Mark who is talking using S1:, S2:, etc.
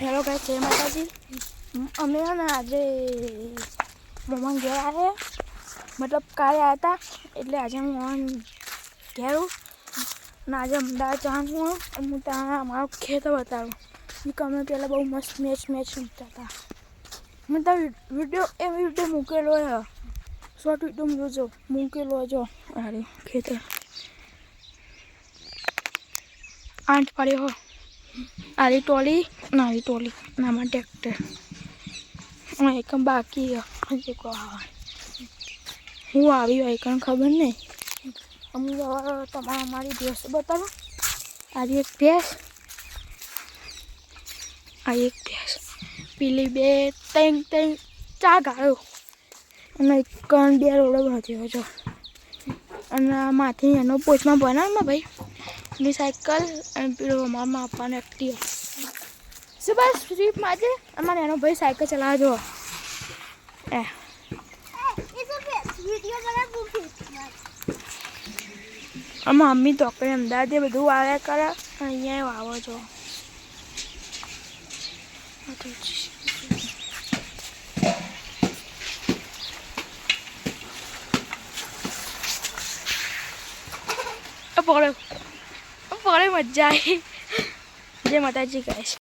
S1: Hello guys, જય માતાજી। અમે ને આજે મમ્મા ઘેર આવ્યા, મતલબ કાલે આવ્યા હતા, એટલે આજે હું મમ્મા ઘેર હું ને આજે અમદાવાદ જવાનું હું ત્યાં અમારું ખેતર બતાવું કે અમે પહેલાં બહુ મસ્ત મેચ રમતા હતા। મેં ત્યાં વિડીયો મૂકેલો છે, શોર્ટ વિડીયો જોજો મૂકેલો જો અરે ખેતર 8 પાડ્યો હો। આરી ટોલી નામાં ટ્રેક્ટર એક બાકી હજી હું આવી હોય કંઈ ખબર નહીં। અમે તમારે અમારી ભેંસ બતાવો। આજે એક ભેંસ, આ એક ભેંસ, પેલી બે ત્રણ ચાર ગાયો અને એક બે રોડો બાંધ્યો છો અને માથે એનો પોચમાં બનાવમાં ભાઈ ની સાયકલ અને પેલો અમારા આપવાનો એક્ટિવ શું બસ સ્ટ્રીપ માજે અમારે એનો ભાઈ સાયકલ ચલાવે જો આમાં મમ્મી તો આપણે અમદાવાદે બધું આવ્યા કરે અહીંયા વાવો છો। પકડે મજા આવી। જય માતાજી ગાઈસ।